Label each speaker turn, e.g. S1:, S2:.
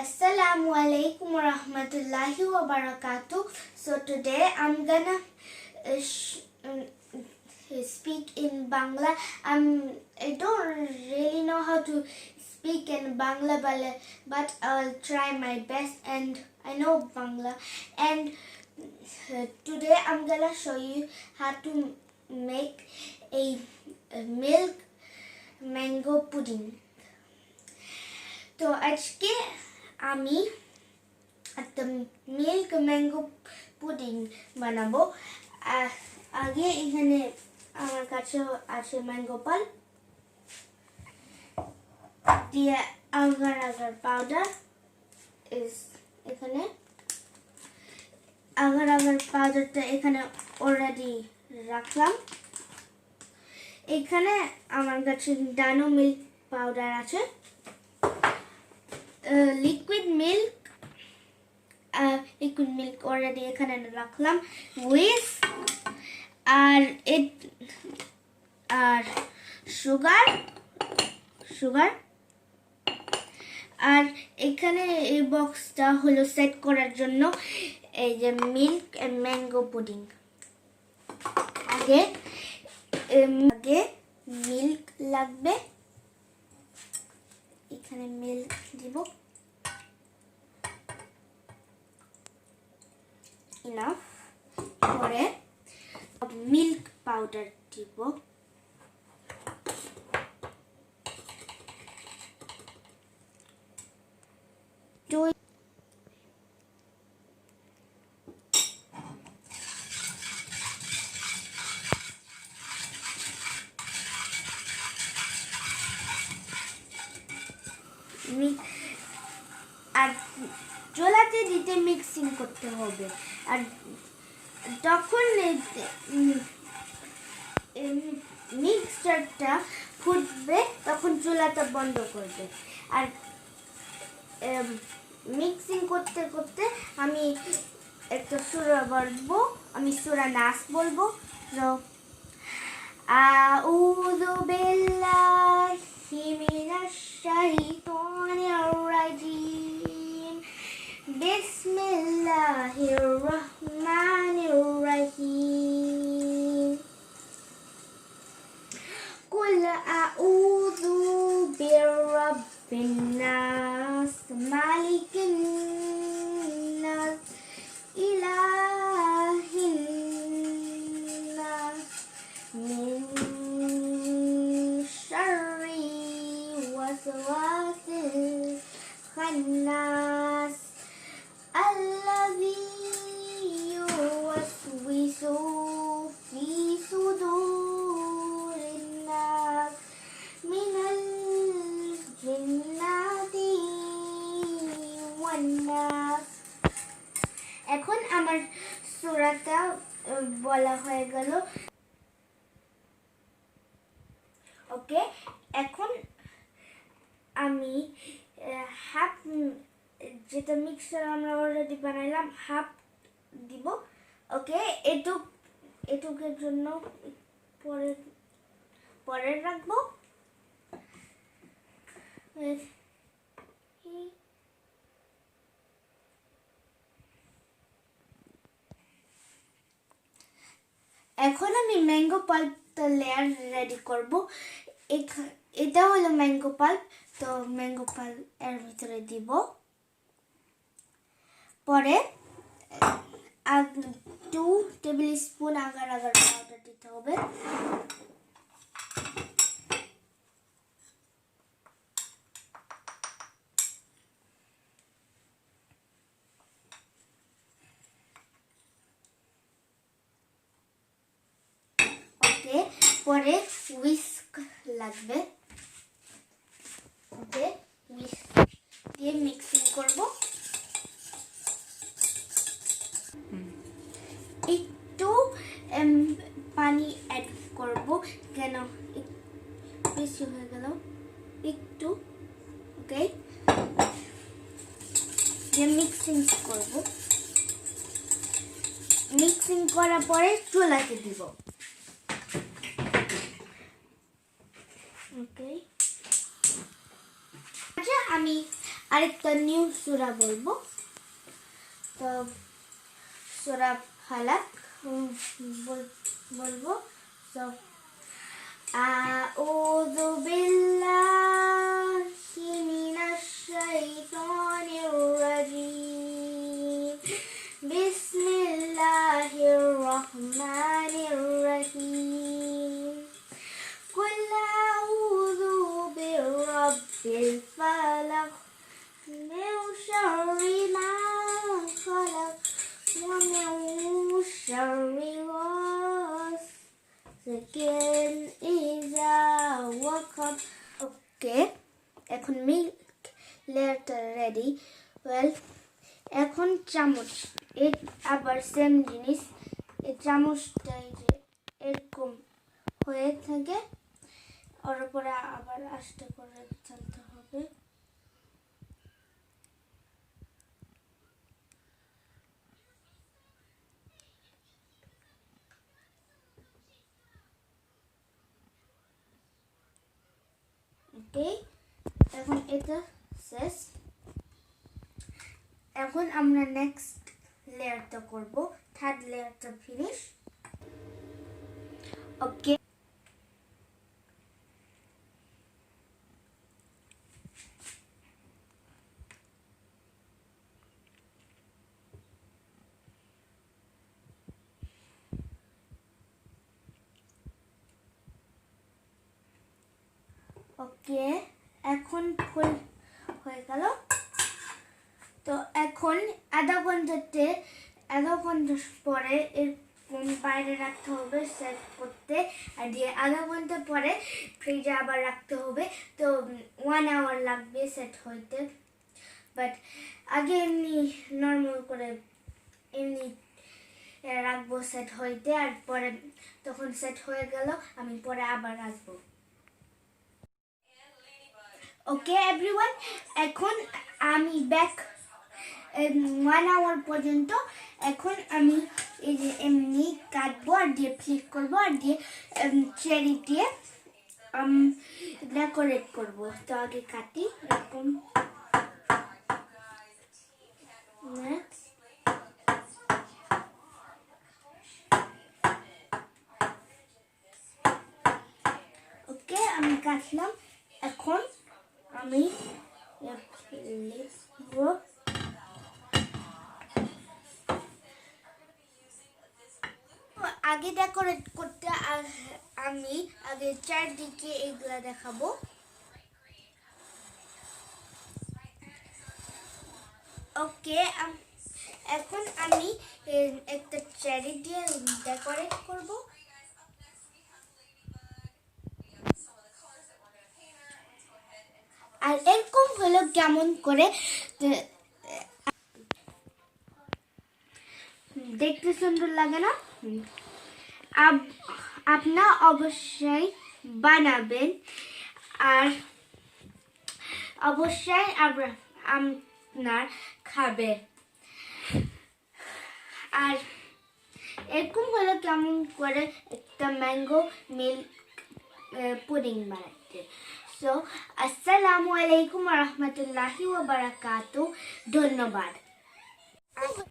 S1: Assalamu alaikum wa rahmatullahi wa barakatuh. So today I'm gonna speak in Bangla. I don't really know how to speak in Bangla, but I'll try my best, and I know Bangla. And today I'm gonna show you how to make a milk mango pudding. তো আজকে আমি একটা milk mango pudding বানাবো। আগে এখানে আমার কাছে আছে ম্যাঙ্গো পাল্প দিয়ে আগার আগার পাউডার এখানে আগার আগার পাউডারটা এখানে অলরেডি রাখলাম। এখানে আমার কাছে ডানো মিল্ক পাউডার আছে, লিকুইড মিল্ক অলরেডি এখানে রাখলাম, হুইস্ক আর সুগার আর এখানে এই বক্সটা হলো সেট করার জন্য এই যে মিল্ক এন্ড ম্যাঙ্গো পুডিং। আগে মিল্ক লাগবে, এখানে মিল্ক দিব, ইনাফ। পরে মিল্ক পাউডার দিব, আর চুলাতে দিতে মিক্সিং করতে হবে। আর যখন মিক্সচারটা ফুটবে তখন চুলাটা বন্ধ করবে। আর মিক্সিং করতে করতে আমি একটা সূরা বলবো, আমি সূরা নাস বলবো। আউযু বিল্লাহি মিনাশ শাইতানির রাজিম, বিসমিল্লাহির রহমানির রহিম। কুল আউযু বিরাব্বিন নাস, মালিকিন নাস, ইলাহিন নাস, মিন শাররি ওয়াসওয়াসিল খান্নাস, আল্লাযী ইউওয়াসওয়িসু ফি সুদুরিন নাস মিনাল জিন্নাতি ওয়ান নাস। এখন আমার সূরাটা বলা হয়ে গেল। ওকে, এখন আমি হাফ যেটা মিক্সচার আমরা অলরেডি বানাইলাম হাফ দিব। ওকে, এটুকের জন্য পরে রাখবো। এখন আমি ম্যাঙ্গো পাল্পটা লেয়ার রেডি করব। এটা হলো ম্যাঙ্গো পাল্প, তো ম্যাঙ্গো পাল্প এর ভিতরে দিব। পরে 2 table spoon agar agar powder দিতে হবে। ওকে, পরে হুইস্ক লাগবে। ওকে, হুইস্ক দিয়ে মিক্সিং করব। একটু পানি অ্যাড করব, কেন বেশি হয়ে গেল একটু। ওকে, দিয়ে মিক্সিং করব। মিক্সিং করার পরে চুলাতে দিব। ওকে, আচ্ছা আমি আরেকটা নিউ সূরা বলবো। তো সূরা ফালাক বলবো। তো আউযু বিল্লাহি মিনাশ শাইতানির রাজিম। বিসমিল্লাহির রহমানির রহিম। কুল আউযু বিরাব্বিল ফালাক মিন শাররি মা খালাক ওয়া মিন শাররি গাসিকিন ইযা ওয়াকাব। ওকে, এখন মিল্ক লেয়ারটা রেডি। এখন চামচ, এই আবার সেম জিনিস, এই চামচটাই যে এরকম হয়ে থাকে, ওর উপরে আবার আস্তে করে চলতে হবে। ওকে, এখন এটা শেষ। এখন আমরা নেক্সট লেয়ারটা করব, থার্ড লেয়ারটা ফিনিশ। ওকে, ওকে, এখন ফুল হয়ে গেল। তো এখন আধা ঘন্টা পরে এরকম বাইরে রাখতে হবে সেট করতে, আর দিয়ে আধা ঘন্টা পরে ফ্রিজে আবার রাখতে হবে। তো 1 আওয়ার লাগবে সেট হইতে। বাট আগে এমনি নর্মাল করে এমনি রাখবো সেট হইতে, আর পরে তখন সেট হয়ে গেল আমি পরে আবার আসবো। ওকে এভরিওয়ান, এখন আমি ব্যাক 1 আওয়ার পর্যন্ত। এখন আমি এই যে এমনি কাটবো, আর দিয়ে ফ্লিপ করবো, আর দিয়ে চেরি দিয়ে ডেকোরেট করবো। তো আগে কাটি এরকম। ওকে, আমি কাটলাম। এখন আমি লিখবো আগে ডেকোরেট করতে। আমি আগে চারদিকে এগুলা দেখাবো। ওকে, এখন আমি একটা চেরি দিয়ে ডেকোরেট করব। আর এরকম হলো কেমন করে দেখতে সুন্দর লাগে না? আপনারা অবশ্যই বানাবেন, আর অবশ্যই আপনার খাবে। আর এরকম হলো কেমন করে একটা ম্যাঙ্গো মিল্ক পুডিং বানাতে। সো আসসালামু আলাইকুম ওয়া রাহমাতুল্লাহি ওয়া বারাকাতুহু। ধন্যবাদ।